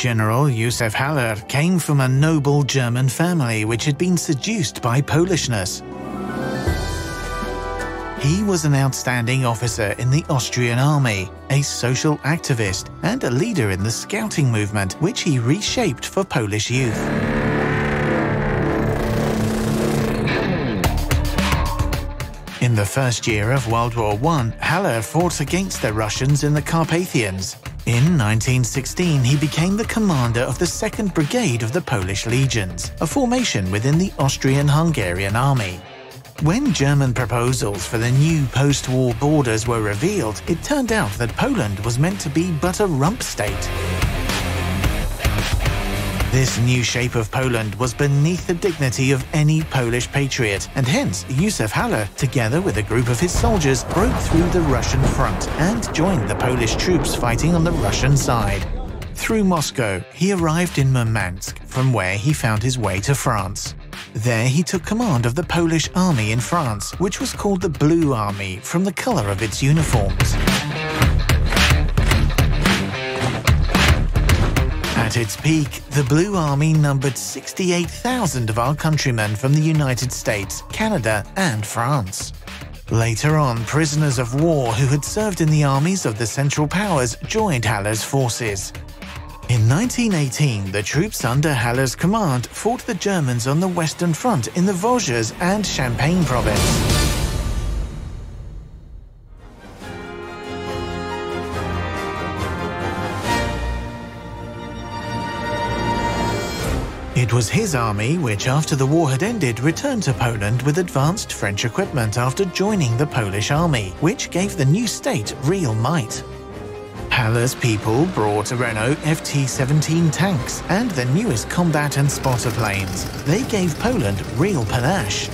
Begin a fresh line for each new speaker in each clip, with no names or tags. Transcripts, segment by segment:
General Józef Haller came from a noble German family which had been seduced by Polishness. He was an outstanding officer in the Austrian army, a social activist, and a leader in the scouting movement, which he reshaped for Polish youth. In the first year of World War I, Haller fought against the Russians in the Carpathians. In 1916, he became the commander of the 2nd Brigade of the Polish Legions, a formation within the Austrian-Hungarian army. When German proposals for the new post-war borders were revealed, it turned out that Poland was meant to be but a rump state. This new shape of Poland was beneath the dignity of any Polish patriot, and hence Józef Haller, together with a group of his soldiers, broke through the Russian front and joined the Polish troops fighting on the Russian side. Through Moscow, he arrived in Murmansk, from where he found his way to France. There he took command of the Polish army in France, which was called the Blue Army from the color of its uniforms. At its peak, the Blue Army numbered 68,000 of our countrymen from the United States, Canada, and France. Later on, prisoners of war who had served in the armies of the Central Powers joined Haller's forces. In 1918, the troops under Haller's command fought the Germans on the Western Front in the Vosges and Champagne province. It was his army which, after the war had ended, returned to Poland with advanced French equipment after joining the Polish army, which gave the new state real might. Haller's people brought Renault FT-17 tanks and the newest combat and spotter planes. They gave Poland real panache.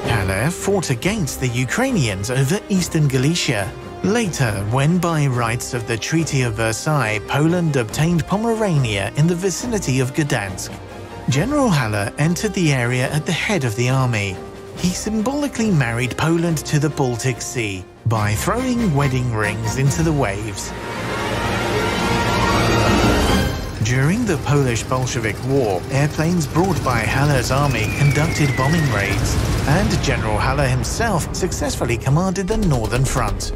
Haller fought against the Ukrainians over eastern Galicia. Later, when by rights of the Treaty of Versailles, Poland obtained Pomerania in the vicinity of Gdansk, General Haller entered the area at the head of the army. He symbolically married Poland to the Baltic Sea by throwing wedding rings into the waves. During the Polish-Bolshevik War, airplanes brought by Haller's army conducted bombing raids, and General Haller himself successfully commanded the Northern Front.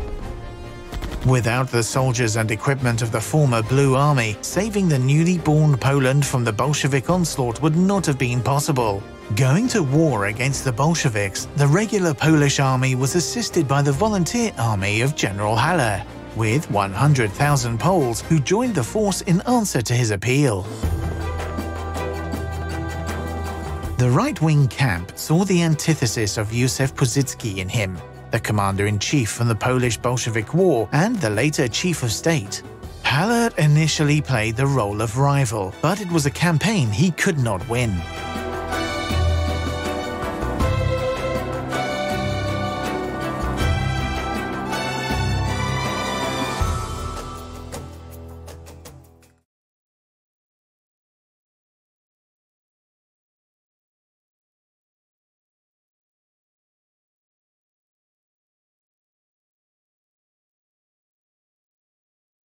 Without the soldiers and equipment of the former Blue Army, saving the newly born Poland from the Bolshevik onslaught would not have been possible. Going to war against the Bolsheviks, the regular Polish army was assisted by the volunteer army of General Haller, with 100,000 Poles who joined the force in answer to his appeal. The right-wing camp saw the antithesis of Józef Piłsudski in him, the commander-in-chief from the Polish-Bolshevik War and the later chief of state. Haller initially played the role of rival, but it was a campaign he could not win.